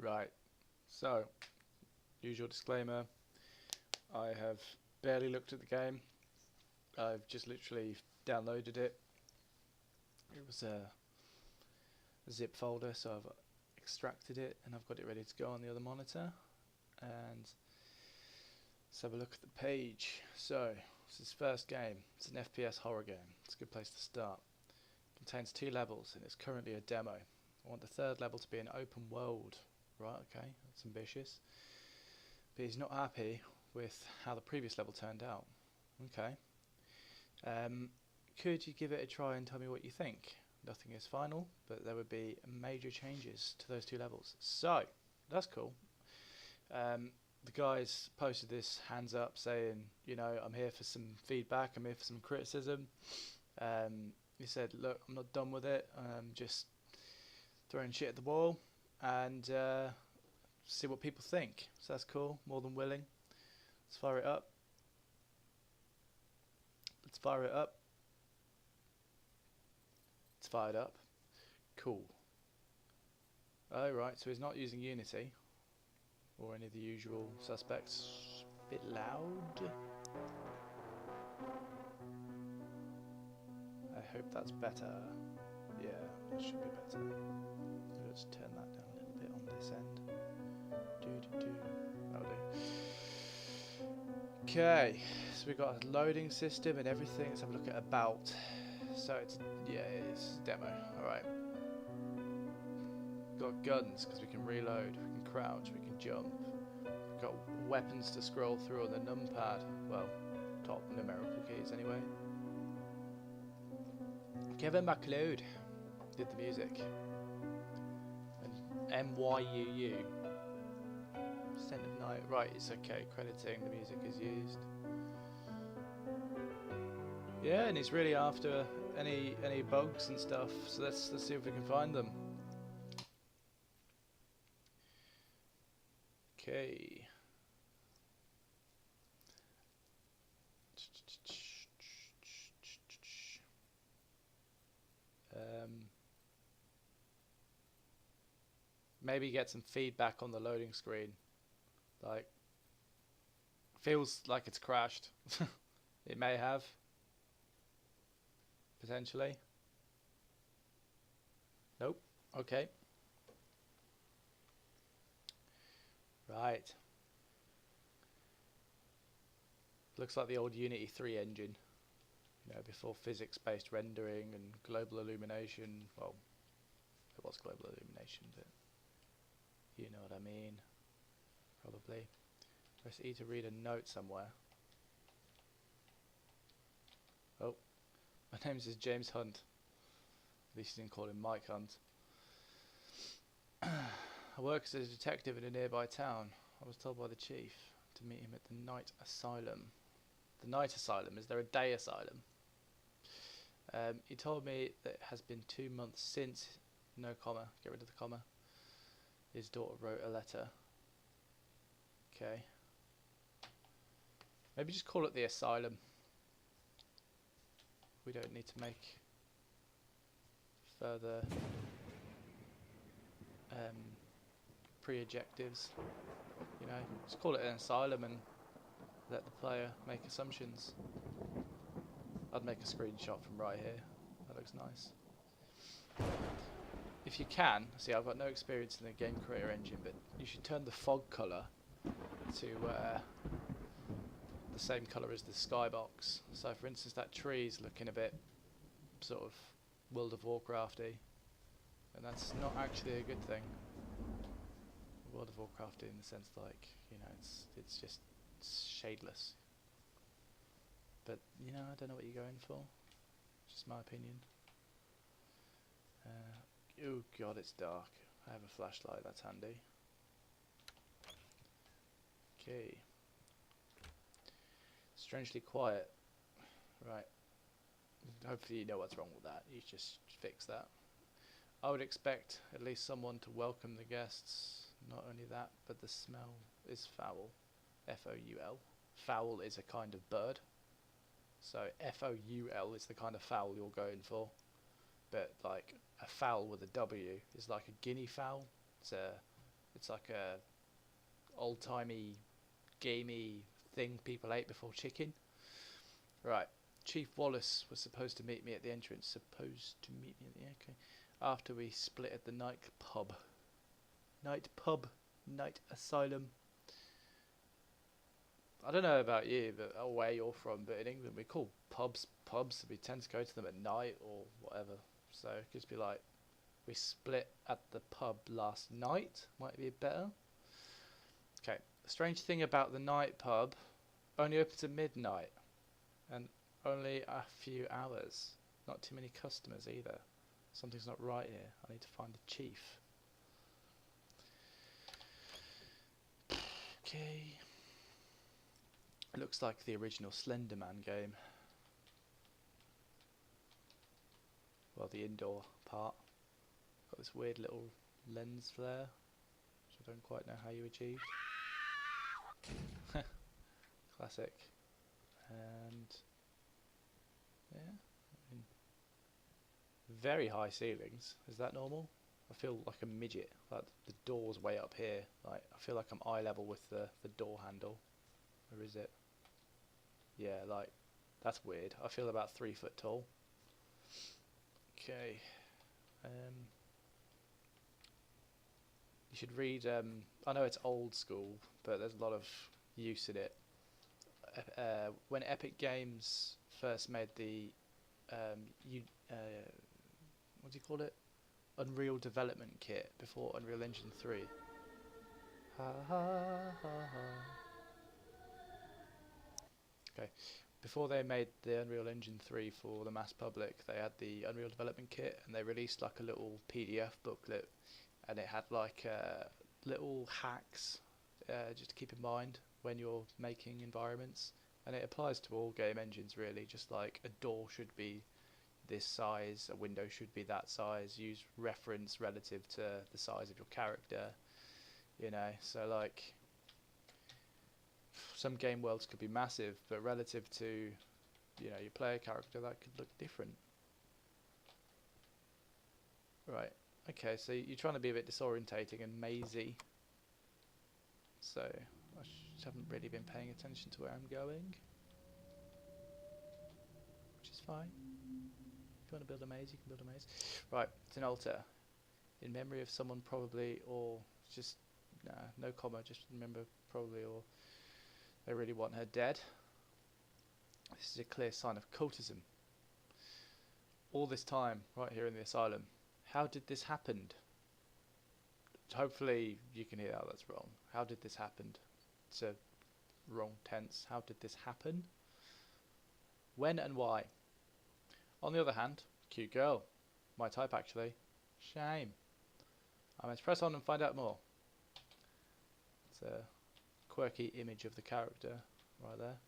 Right, so, usual disclaimer, I have barely looked at the game. I've just literally downloaded it. It was a zip folder, so I've extracted it and I've got it ready to go on the other monitor. And let's have a look at the page. So, this is first game. It's an FPS horror game. It's a good place to start. It contains 2 levels and it's currently a demo. I want the 3rd level to be an open world. Right, okay, that's ambitious. But he's not happy with how the previous level turned out. Okay. Could you give it a try and tell me what you think? Nothing is final, but there would be major changes to those 2 levels. So, that's cool. The guys posted this hands up saying, you know, I'm here for some feedback, I'm here for some criticism. He said, look, I'm not done with it, I'm just throwing shit at the wall and see what people think. So that's cool, more than willing. Let's fire it up. Let's fire it up. It's fired up. Cool. Oh right, so he's not using Unity or any of the usual suspects. Bit loud. I hope that's better. Yeah, it should be better. Let's turn that down a little bit on this end. That'll do. Okay, so we've got a loading system and everything. Let's have a look at about. So it's, yeah, it's demo. Alright. Got guns because we can reload, we can crouch, we can jump. We've got weapons to scroll through on the numpad. Well, top numerical keys anyway. Kevin MacLeod did the music. And MYUU. Scent of Night. Right, it's okay. Crediting the music is used. Yeah, and he's really after any bugs and stuff. So let's see if we can find them. Okay. Maybe get some feedback on the loading screen. Like, feels like it's crashed. It may have. Potentially. Nope. Okay. Right. Looks like the old Unity 3 engine. You know, before physics-based rendering and global illumination. Well, it was global illumination, but you know what I mean. Probably. Press E to read a note somewhere. Oh. My name is James Hunt. At least you didn't call him Mike Hunt. I work as a detective in a nearby town. I was told by the chief to meet him at the night asylum. The night asylum? Is there a day asylum? He told me that it has been 2 months since, no comma, get rid of the comma, his daughter wrote a letter. Okay. Maybe just call it the asylum. We don't need to make further pre-ejectives. You know, just call it an asylum and let the player make assumptions. I'd make a screenshot from right here. That looks nice. If you can, see, I've got no experience in the game creator engine, but you should turn the fog color to the same color as the skybox. So for instance, that tree's looking a bit sort of World of Warcrafty, and that's not actually a good thing. World of Warcrafty in the sense, like, you know, it's just shadeless. But you know, I don't know what you're going for. Just my opinion. Oh god, it's dark. I have a flashlight, that's handy. Okay. Strangely quiet. Right. Hopefully you know what's wrong with that. You just fix that. I would expect at least someone to welcome the guests. Not only that, but the smell is foul. F-O-U-L. Foul is a kind of bird. So F-O-U-L is the kind of fowl you're going for. But like a fowl with a W is like a guinea fowl. It's a It's like a old-timey, gamey thing people ate before chicken. Right. Chief Wallace was supposed to meet me at the entrance. Supposed to meet me at the... Okay. After we split at the night pub. Night pub. Night Asylum. I don't know about you, but or where you're from, but in England we call pubs pubs. We tend to go to them at night or whatever. So it could just be like, we split at the pub last night. Might be better. Okay. The strange thing about the night pub, only opens at midnight, and only a few hours. Not too many customers either. Something's not right here. I need to find the chief. Okay. It looks like the original Slenderman game. Well, the indoor part. Got this weird little lens flare, which I don't quite know how you achieved. Classic. And yeah, I mean, very high ceilings. Is that normal? I feel like a midget. Like the door's way up here. Like I feel like I'm eye level with the door handle. Or is it? Yeah, like that's weird. I feel about 3 foot tall. Okay. You should read. I know it's old school, but there's a lot of use in it. When Epic Games first made the what do you call it? Unreal Development Kit before Unreal Engine 3. Ha ha ha ha. Okay. Before they made the Unreal Engine 3 for the mass public, they had the Unreal Development Kit, and they released like a little PDF booklet, and it had like little hacks just to keep in mind when you're making environments, and it applies to all game engines really. Just like a door should be this size, a window should be that size, use reference relative to the size of your character, you know. So like some game worlds could be massive, but relative to, you know, your player character, that could look different. Right, okay, so you're trying to be a bit disorientating and mazy, so I just haven't really been paying attention to where I'm going, which is fine. If you want to build a maze, you can build a maze. Right, it's an altar in memory of someone probably, or just no comma, just remember probably, or they really want her dead. This is a clear sign of cultism. All this time, right here in the asylum. How did this happen? Hopefully you can hear how that's wrong. How did this happen? It's a wrong tense. How did this happen? When and why? On the other hand, cute girl. My type actually. Shame. I must press on and find out more. It's a quirky image of the character right there.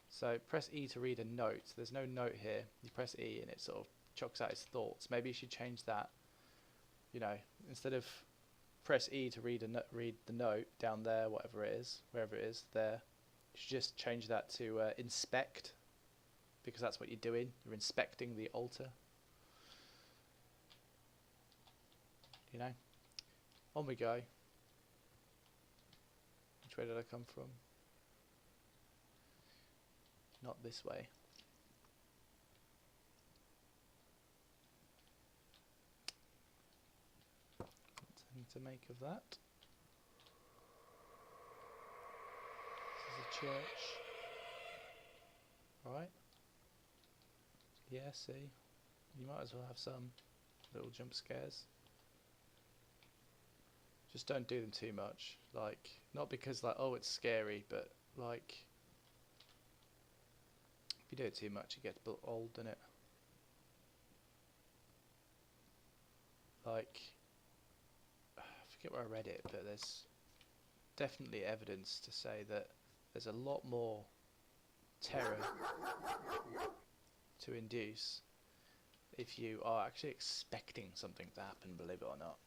So press E to read a note. There's no note here. You press E and it sort of chucks out his thoughts. Maybe you should change that. You know, instead of press E to read the note down there, whatever it is, wherever it is, there. You should just change that to inspect, because that's what you're doing. You're inspecting the altar. You know. On we go. Which way did I come from? Not this way. What's I need to make of that? This is a church. Right. Yeah, see. You might as well have some little jump scares. Just don't do them too much. Like, not because like, oh, it's scary, but like, if you do it too much, it gets a bit old, doesn't it? Like, I forget where I read it, but there's definitely evidence to say that there's a lot more terror to induce if you are actually expecting something to happen, believe it or not.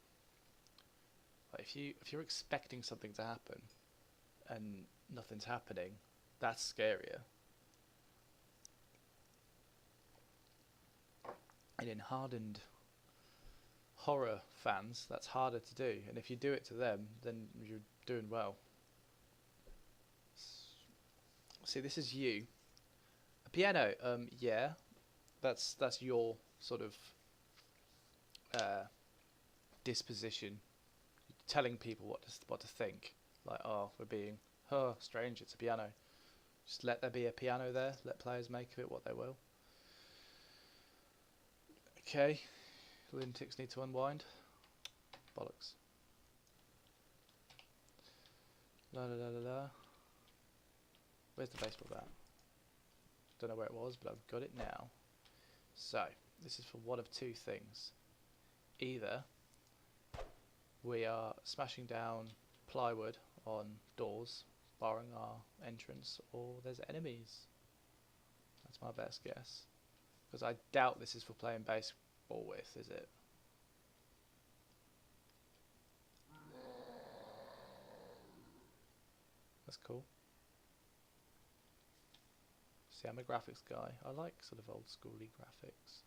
Like if you're expecting something to happen and nothing's happening, that's scarier. And in hardened horror fans, that's harder to do, and if you do it to them, then you're doing well. See, this is you. A piano, yeah, that's your sort of disposition, telling people what to think. Like, oh, we're being, oh, strange, it's a piano. Just let there be a piano there. Let players make of it what they will. Okay, lunatics need to unwind. Bollocks. La la la la la. Where's the baseball bat? Don't know where it was, but I've got it now. So, this is for one of two things. Either we are smashing down plywood on doors, barring our entrance, or there's enemies. That's my best guess. Because I doubt this is for playing baseball with, is it? That's cool. See, I'm a graphics guy. I like sort of old schooly graphics.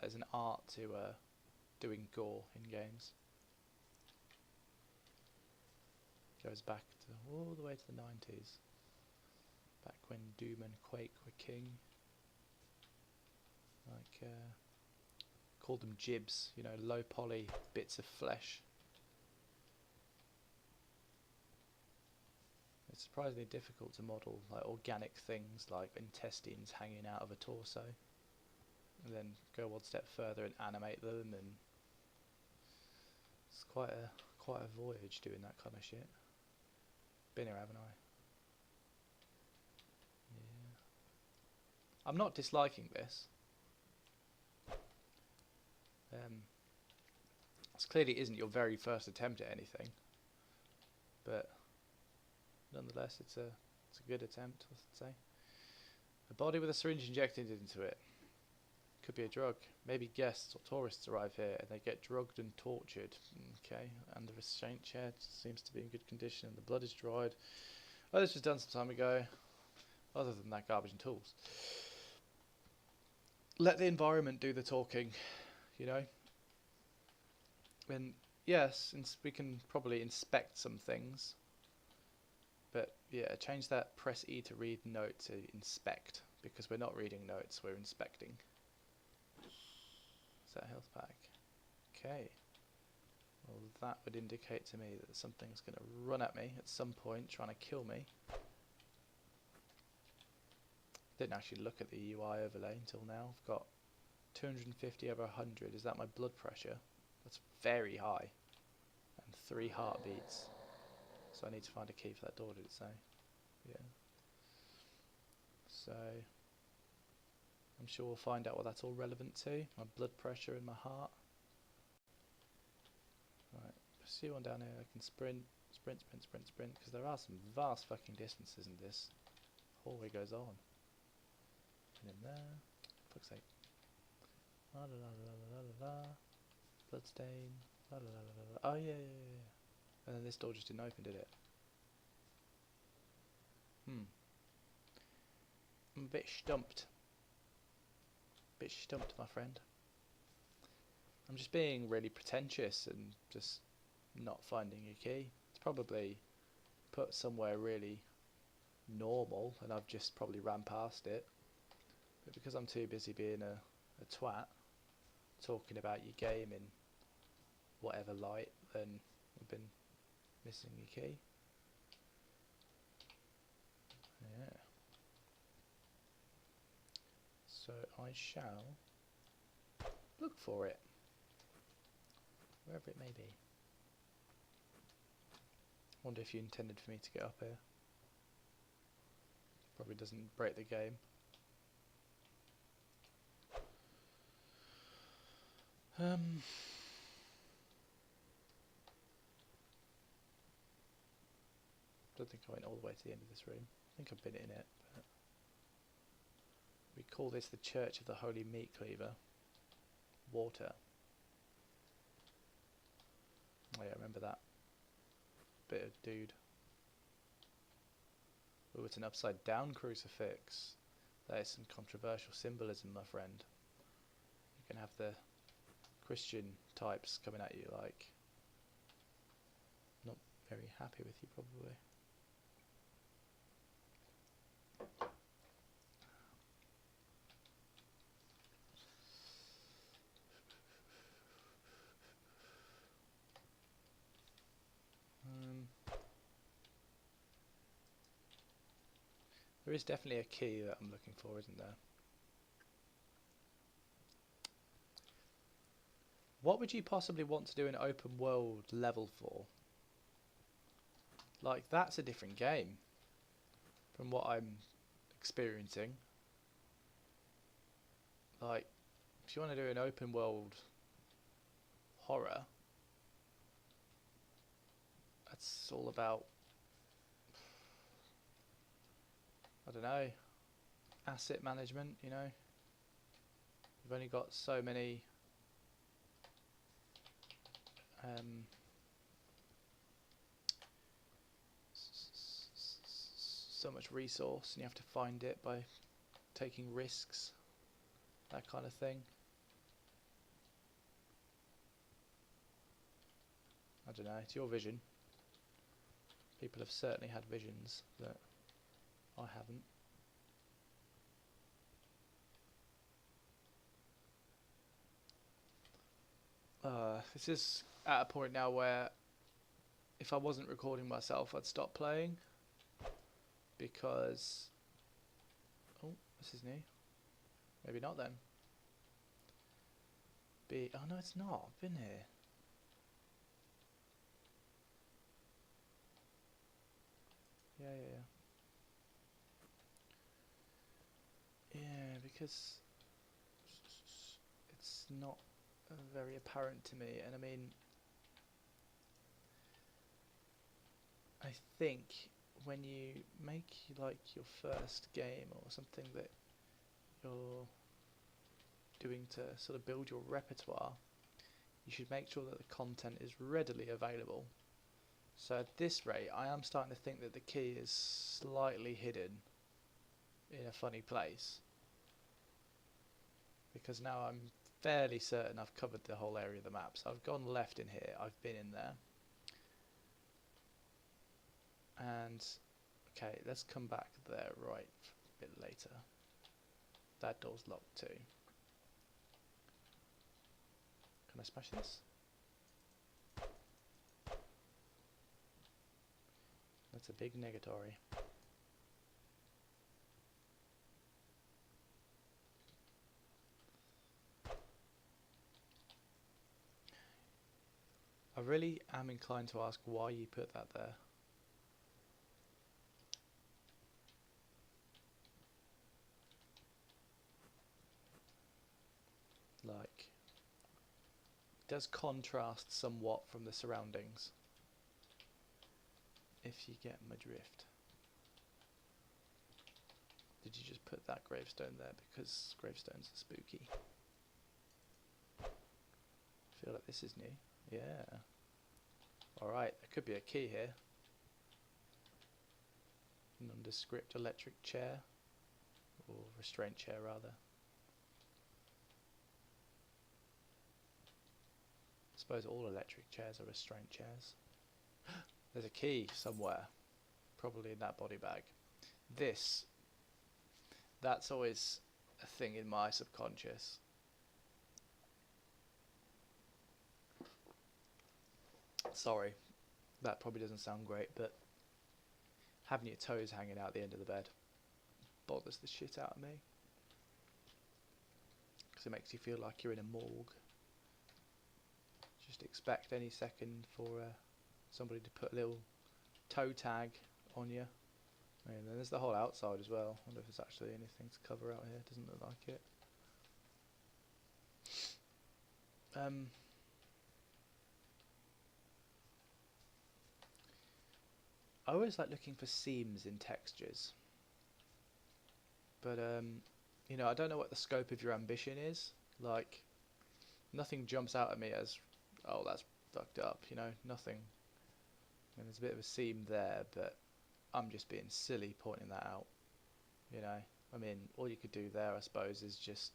There's an art to doing gore in games. Goes back to all the way to the 90s. Back when Doom and Quake were king. Like, called them jibs, you know, low poly bits of flesh. It's surprisingly difficult to model like organic things like intestines hanging out of a torso, and then go one step further and animate them, and it's quite a voyage doing that kind of shit. Been here, haven't I? Yeah. I'm not disliking this. This clearly isn't your very first attempt at anything, but nonetheless, it's a good attempt, I'd say. A body with a syringe injected into it. Could be a drug. Maybe guests or tourists arrive here and they get drugged and tortured. Okay, and the restraint chair seems to be in good condition and the blood is dried. Oh, this was done some time ago. Other than that, garbage and tools. Let the environment do the talking, you know. And yes, we can probably inspect some things. But yeah, change that press E to read note to inspect, because we're not reading notes, we're inspecting. Is that a health pack? Okay. Well, that would indicate to me that something's going to run at me at some point, trying to kill me. Didn't actually look at the UI overlay until now. I've got 250 over 100. Is that my blood pressure? That's very high. And 3 heartbeats. So I need to find a key for that door, did it say? Yeah. So I'm sure we'll find out what that's all relevant to. My blood pressure and my heart. Right, see one down here. I can sprint, because there are some vast fucking distances in this. Hallway goes on. And in there. Fuck's sake. La la la la la la la. Bloodstain. La la la la la. Oh yeah. And then this door just didn't open, did it? I'm a bit stumped. My friend. I'm just being really pretentious and just not finding a key. It's probably put somewhere really normal and I've just probably ran past it. But because I'm too busy being a twat, talking about your game in whatever light, then I've been missing a key. Yeah. So I shall look for it, wherever it may be. Wonder if you intended for me to get up here. Probably doesn't break the game. Don't think I went all the way to the end of this room. I think I've been in it, but we call this the Church of the Holy Meat Cleaver. Water. Oh yeah, remember that bit of dude. Oh, it's an upside down crucifix. That is some controversial symbolism, my friend. You can have the Christian types coming at you like not very happy with you probably. There is definitely a key that I'm looking for, isn't there? What would you possibly want to do an open world level for? Like, that's a different game from what I'm experiencing. Like, if you want to do an open world horror, that's all about, I don't know, asset management, you know? You've only got so many so much resource, and you have to find it by taking risks, that kind of thing. I don't know, it's your vision. People have certainly had visions that I haven't. This is at a point now where if I wasn't recording myself, I'd stop playing, because oh, this is new. Maybe not then. Oh no, it's not. I've been here. Yeah, because it's not very apparent to me, and I mean, I think when you make like your first game or something that you're doing to sort of build your repertoire, you should make sure that the content is readily available. So at this rate, I am starting to think that the key is slightly hidden in a funny place, because now I'm fairly certain I've covered the whole area of the map. So I've gone left in here, I've been in there, and okay, let's come back there right a bit later. That door's locked too. Can I smash this? That's a big negatory. I really am inclined to ask why you put that there. Like, it does contrast somewhat from the surroundings, if you get my drift. Did you just put that gravestone there because gravestones are spooky? I feel like this is new. Yeah. Alright, there could be a key here. Nondescript electric chair, or restraint chair rather. I suppose all electric chairs are restraint chairs. There's a key somewhere, probably in that body bag. That's always a thing in my subconscious. Sorry, that probably doesn't sound great, but having your toes hanging out the end of the bed bothers the shit out of me, because it makes you feel like you're in a morgue. Just expect any second for somebody to put a little toe tag on you. And then there's the whole outside as well. I wonder if there's actually anything to cover out here. Doesn't look like it. I always like looking for seams in textures, but you know, I don't know what the scope of your ambition is. Like, nothing jumps out at me as, oh, that's fucked up, you know, nothing. And there's a bit of a seam there, but I'm just being silly pointing that out, you know. I mean, all you could do there, I suppose, is just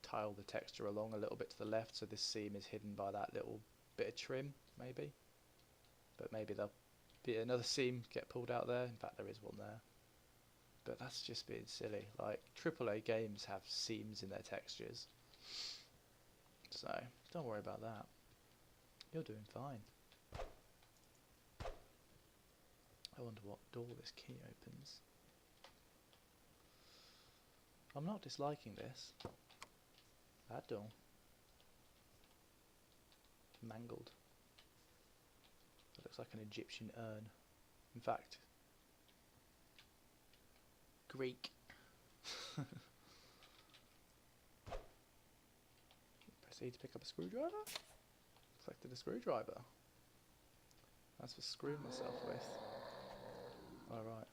tile the texture along a little bit to the left, so this seam is hidden by that little bit of trim, maybe. But maybe there'll be another seam get pulled out there. In fact, there is one there. But that's just being silly. Like, AAA games have seams in their textures. So, don't worry about that. You're doing fine. I wonder what door this key opens. I'm not disliking this. That door. Mangled. It looks like an Egyptian urn. In fact, Greek. Proceed to pick up a screwdriver. Collected a screwdriver. That's for screwing myself with. Alright.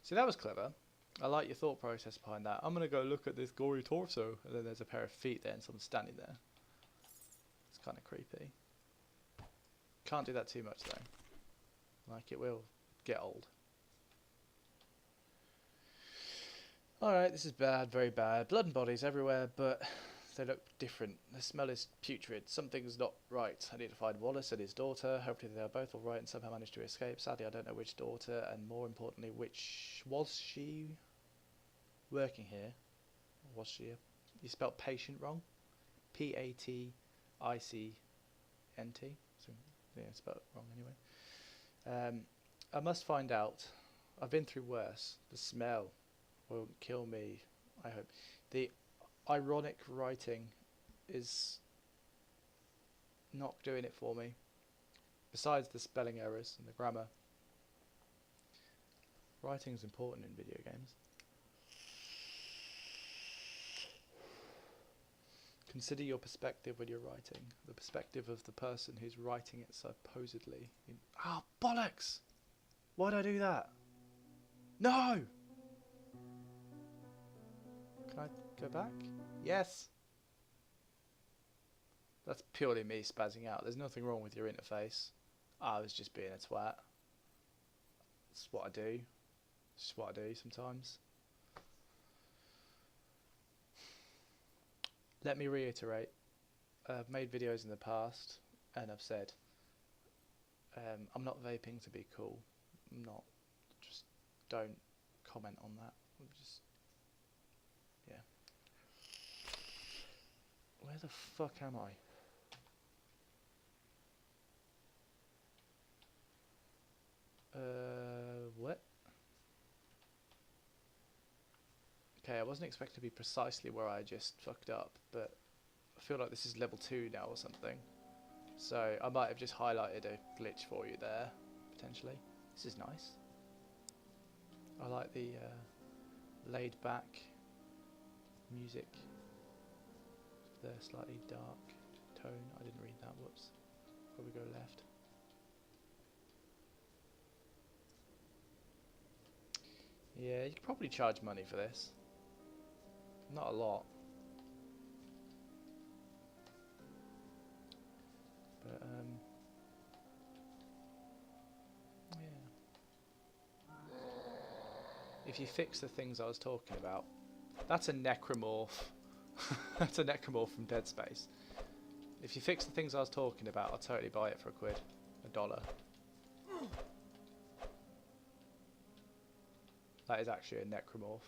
See, that was clever. I like your thought process behind that. I'm going to go look at this gory torso. And then there's a pair of feet there and someone standing there. It's kind of creepy. Can't do that too much though. Like, it will get old. Alright, this is bad, very bad. Blood and bodies everywhere, but they look different. The smell is putrid. Something's not right. I need to find Wallace and his daughter. Hopefully they are both alright and somehow managed to escape. Sadly, I don't know which daughter, and more importantly, which was she working here? Or was she you spelled patient wrong? P-A-T-I-C-N-T. So, yeah, spelled it wrong anyway. I must find out. I've been through worse. The smell won't kill me, I hope. The ironic writing is not doing it for me. Besides the spelling errors and the grammar. Writing is important in video games. Consider your perspective when you're writing. The perspective of the person who's writing it supposedly. Ah, bollocks! Why'd I do that? No! Can I go back? Yes! That's purely me spazzing out. There's nothing wrong with your interface. I was just being a twat. That's what I do. It's just what I do sometimes. Let me reiterate. I've made videos in the past and I've said I'm not vaping to be cool. I'm not. Just don't comment on that. I'm just, yeah. Where the fuck am I? What? Okay, I wasn't expecting to be precisely where I just fucked up, but I feel like this is level 2 now or something. So I might have just highlighted a glitch for you there, potentially. This is nice. I like the laid back music. The slightly dark tone. I didn't read that, whoops. Probably go left. Yeah, you could probably charge money for this. Not a lot. But, yeah. If you fix the things I was talking about, that's a necromorph. That's a necromorph from Dead Space. If you fix the things I was talking about, I'll totally buy it for $1. That is actually a necromorph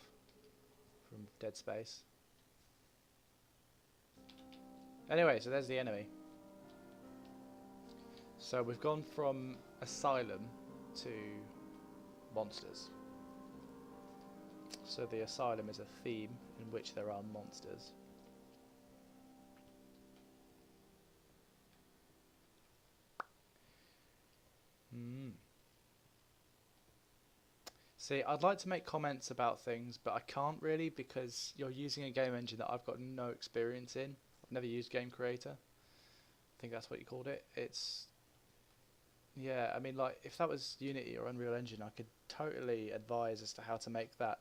from Dead Space. Anyway, so there's the enemy. So we've gone from Asylum to monsters. So the Asylum is a theme in which there are monsters. See, I'd like to make comments about things, but I can't really because you're using a game engine that I've got no experience in. I've never used Game Creator. I think that's what you called it. It's... yeah, I mean, like, if that was Unity or Unreal Engine, I could totally advise as to how to make that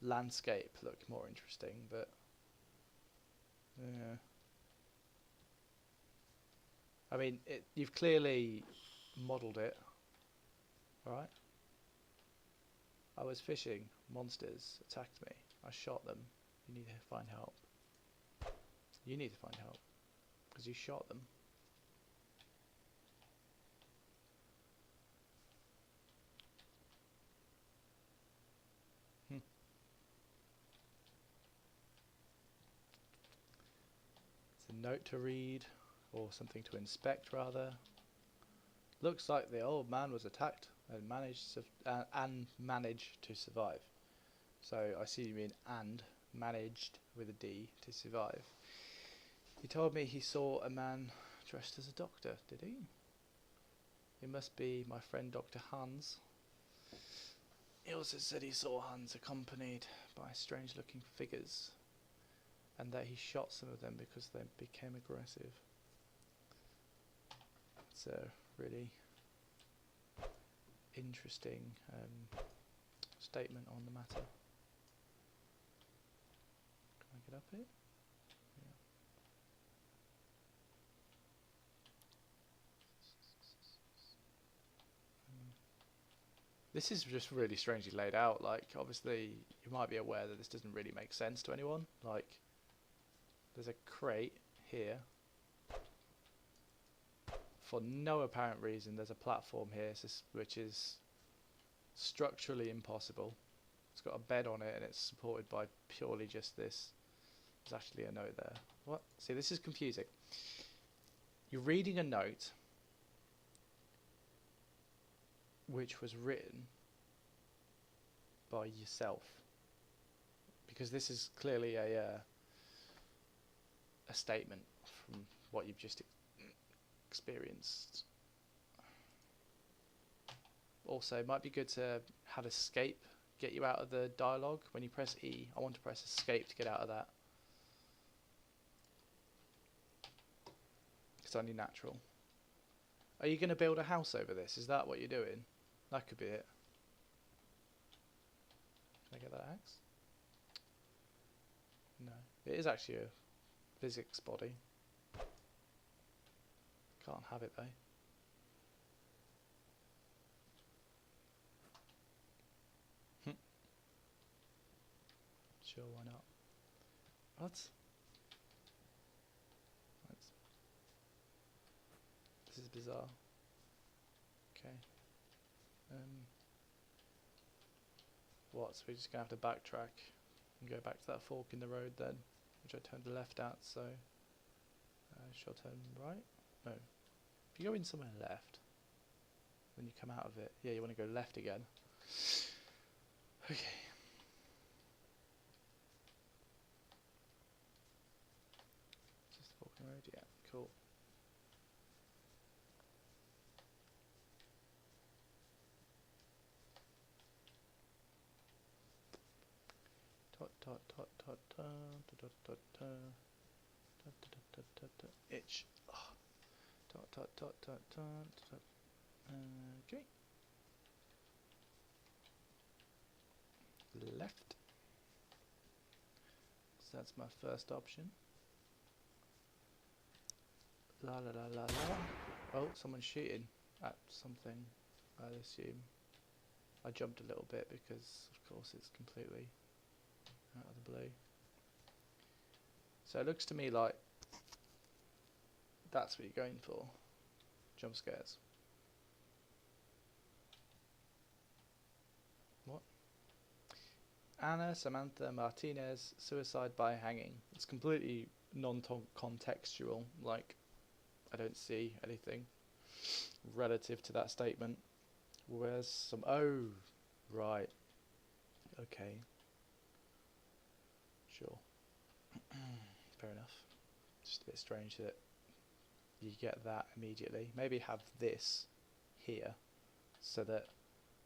landscape look more interesting, but... yeah. I mean, you've clearly modelled it, right? I was fishing. Monsters attacked me. I shot them. You need to find help. You need to find help. Because you shot them. It's a note to read. Or something to inspect, rather. Looks like the old man was attacked and managed to survive. So I see you mean and managed with a D to survive. He told me he saw a man dressed as a doctor, did he? It must be my friend Dr. Hans. He also said he saw Hans accompanied by strange looking figures and that he shot some of them because they became aggressive. It's a really interesting statement on the matter. Can I get up here? Yeah. This is just really strangely laid out. Like, obviously, you might be aware that this doesn't really make sense to anyone. Like, there's a crate here. For no apparent reason, there's a platform here, which is structurally impossible. It's got a bed on it, and it's supported by purely just this. There's actually a note there. What? See, this is confusing. You're reading a note which was written by yourself, because this is clearly a statement from what you've just experienced. Also, it might be good to have escape get you out of the dialogue. When you press E, I want to press escape to get out of that. It's only natural. Are you going to build a house over this? Is that what you're doing? That could be it. Can I get that axe? No. It is actually a physics body. Can't have it though. Sure, why not? What? This is bizarre. Okay. What? So we're just gonna have to backtrack and go back to that fork in the road then, which I turned left at. So shall I turn right? No. If you go in somewhere left, when you come out of it, yeah, you want to go left again. Okay. Just the fork in the road. Yeah. Cool. Itch. Okay. Left. So that's my first option. La la la la la. Oh, someone's shooting at something, I assume. I jumped a little bit because, of course, it's completely out of the blue. So it looks to me like that's what you're going for. Jump scares. What? Anna Samantha Martinez, suicide by hanging. It's completely non-contextual. Like, I don't see anything relative to that statement. Where's some... Oh, right. Okay. Sure. Fair enough. Just a bit strange that you get that immediately. Maybe have this here so that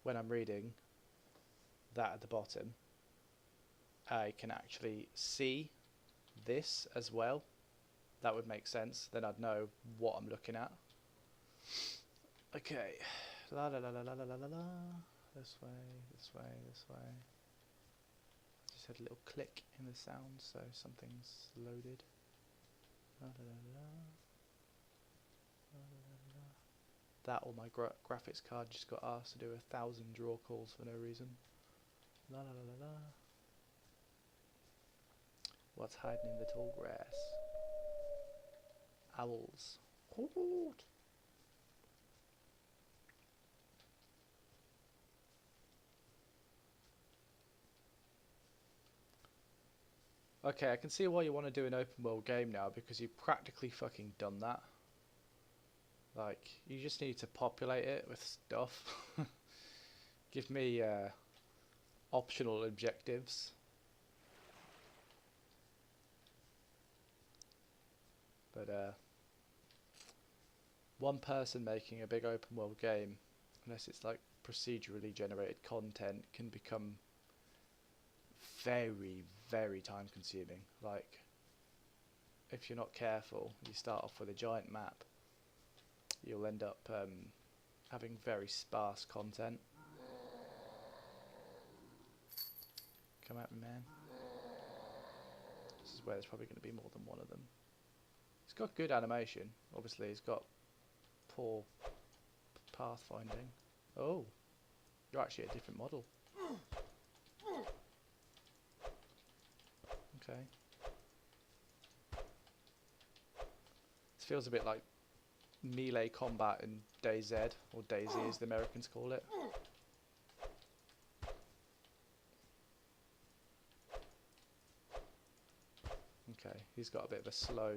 when I'm reading that at the bottom, I can actually see this as well. That would make sense. Then I'd know what I'm looking at. Okay. La la la la la la la la. This way, this way, this way. Just had a little click in the sound, so something's loaded. La la la la. La la la la. That or my graphics card just got asked to do 1,000 draw calls for no reason. La la la la la. What's hiding in the tall grass? Owls. Hoot. Okay, I can see why you want to do an open world game now, because you've practically fucking done that. Like, you just need to populate it with stuff. Give me optional objectives. But one person making a big open world game, unless it's like procedurally generated content, can become very, very time consuming. Like, if you're not careful, you start off with a giant map, you'll end up having very sparse content. Come at me, man. This is where there's probably going to be more than one of them. It's got good animation. Obviously, it's got poor pathfinding. Oh, you're actually a different model. Okay. This feels a bit like melee combat in DayZ, or DayZ as the Americans call it. Okay, he's got a bit of a slow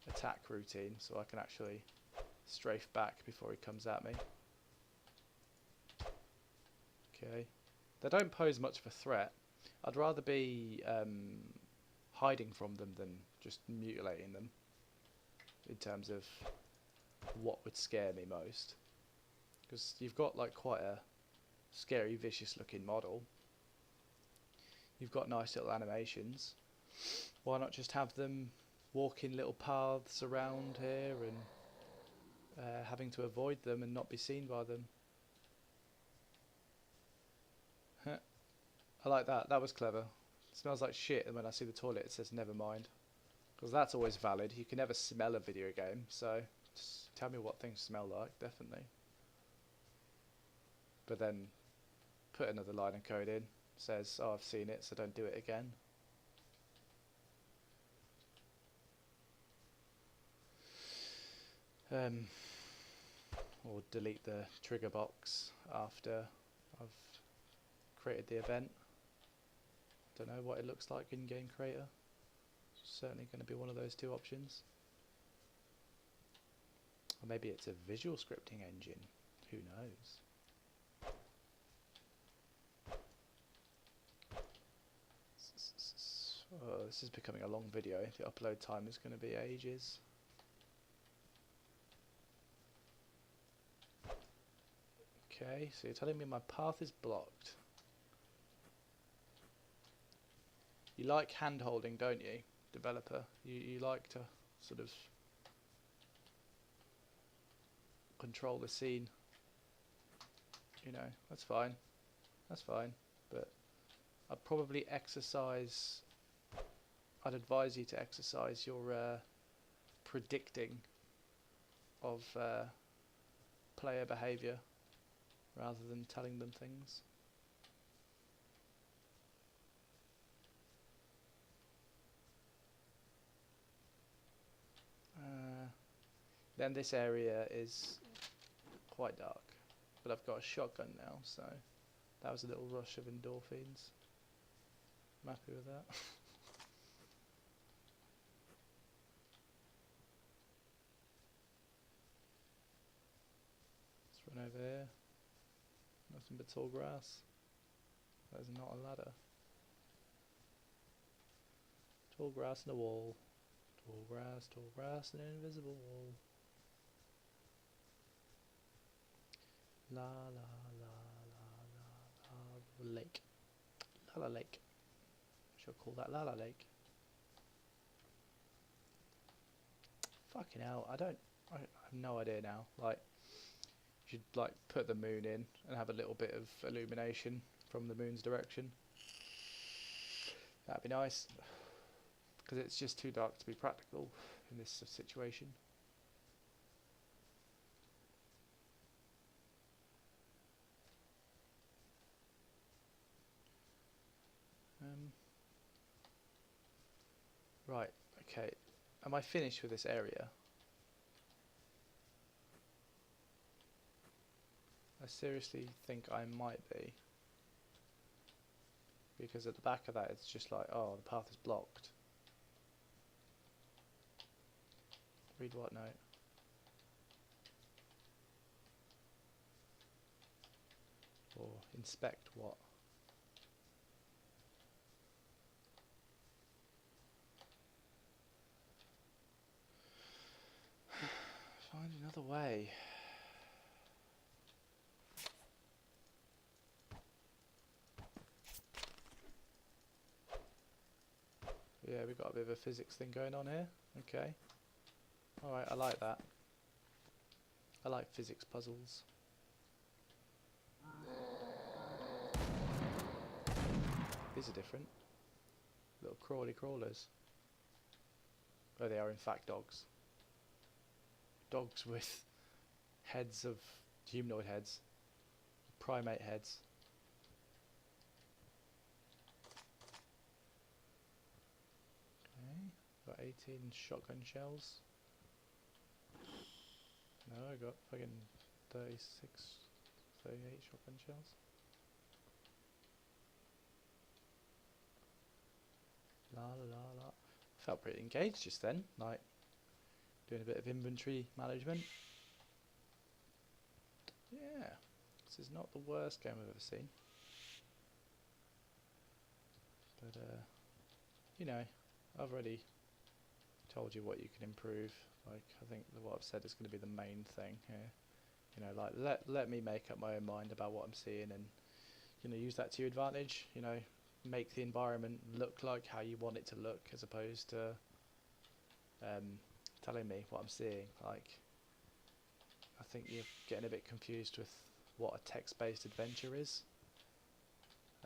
attack routine, so I can actually strafe back before he comes at me. Okay, they don't pose much of a threat. I'd rather be hiding from them than just mutilating them, in terms of what would scare me most. Because you've got like quite a scary, vicious looking model. You've got nice little animations. Why not just have them walking little paths around here and having to avoid them and not be seen by them? I like that. That was clever. It smells like shit, and when I see the toilet it says never mind. Because that's always valid. You can never smell a video game, so just tell me what things smell like, definitely. But then put another line of code in. Says, oh, I've seen it, so don't do it again. Or delete the trigger box after I've created the event. Don't know what it looks like in Game Creator. Certainly going to be one of those two options. Or maybe it's a visual scripting engine. Who knows? Oh, this is becoming a long video. The upload time is going to be ages. Okay, so you're telling me my path is blocked. You like hand holding, don't you, developer? You like to sort of control the scene. You know, that's fine. That's fine. But I'd probably exercise... I'd advise you to exercise your predicting of player behaviour rather than telling them things. Then this area is quite dark, but I've got a shotgun now, so that was a little rush of endorphins. I'm happy with that. Let's run over here. Nothing but tall grass. That is not a ladder. Tall grass and a wall. Tall grass and an invisible wall. La la la la la la lake. Lala Lake. Shall I call that Lala Lake? Fucking hell, I have no idea now. Like, you should like put the moon in and have a little bit of illumination from the moon's direction. That'd be nice. Because it's just too dark to be practical in this situation. Right, okay. Am I finished with this area? I seriously think I might be. Because at the back of that it's just like, oh, the path is blocked. Read what note? Or inspect what? Find another way. Yeah, we've got a bit of a physics thing going on here. Okay. Alright, I like that. I like physics puzzles. These are different. Little crawly crawlers. Oh, they are in fact dogs. Dogs with heads of humanoid heads. Primate heads. Okay, got 18 shotgun shells. No, I got fucking 36, 38 shotgun shells. La la la la. Felt pretty engaged just then, like doing a bit of inventory management. Yeah, this is not the worst game I've ever seen. But, you know, I've already told you what you can improve. Like, I think what I've said is going to be the main thing here. You know, like, let me make up my own mind about what I'm seeing and, you know, use that to your advantage. You know, make the environment look like how you want it to look as opposed to telling me what I'm seeing. Like, I think you're getting a bit confused with what a text-based adventure is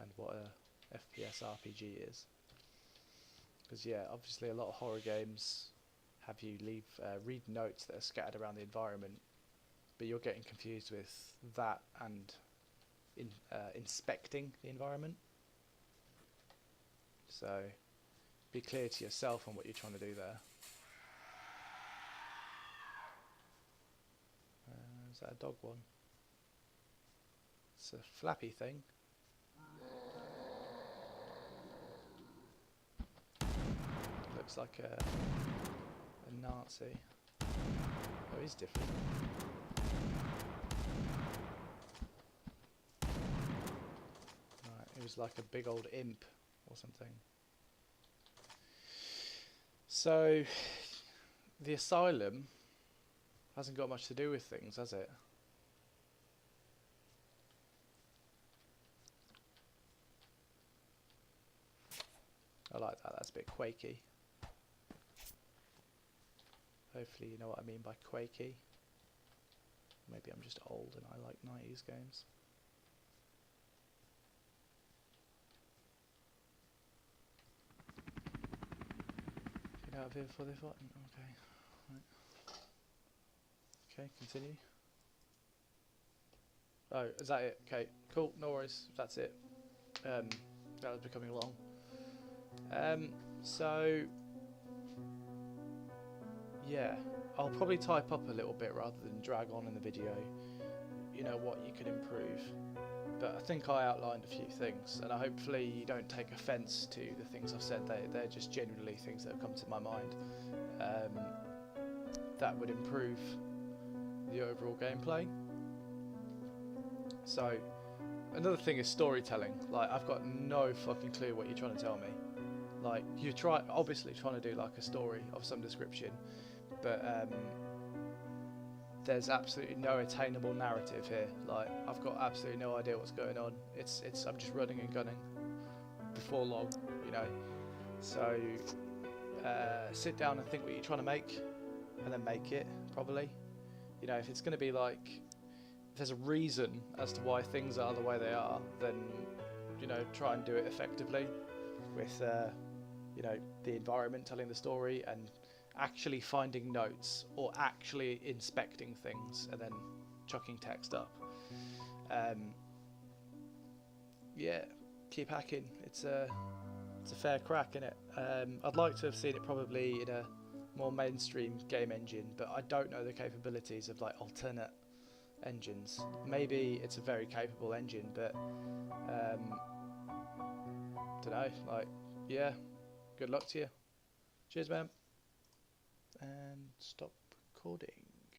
and what a FPS RPG is. Because yeah, obviously a lot of horror games have you read notes that are scattered around the environment, but you're getting confused with that and inspecting the environment. So be clear to yourself on what you're trying to do there. Is that a dog one? It's a flappy thing. Looks like a Nazi. Oh, he's different. Right, he was like a big old imp or something. So, the Asylum hasn't got much to do with things, has it? I like that, that's a bit quakey. Hopefully you know what I mean by quakey. Maybe I'm just old and I like 90s games. Get out of here for this one? Okay. Right. Okay, continue. Oh, is that it? Okay, cool, no worries, that's it. That was becoming long. So yeah, I'll probably type up a little bit rather than drag on in the video, you know, what you could improve. But I think I outlined a few things, and hopefully you don't take offence to the things I've said. They're just genuinely things that have come to my mind that would improve the overall gameplay. So another thing is storytelling. Like, I've got no fucking clue what you're trying to tell me. Like, you're obviously trying to do like a story of some description, but there's absolutely no attainable narrative here. Like, I've got absolutely no idea what's going on. I'm just running and gunning before long, you know. So sit down and think what you're trying to make, and then make it, probably. You know, if it's going to be like, if there's a reason as to why things are the way they are, then, you know, try and do it effectively with, you know, the environment telling the story and actually finding notes or actually inspecting things and then chucking text up. Yeah, keep hacking. It's it's a fair crack, innit? I'd like to have seen it probably in a more mainstream game engine, but I don't know the capabilities of like alternate engines. Maybe it's a very capable engine, but don't know. Like, yeah, good luck to you. Cheers, man. And stop recording.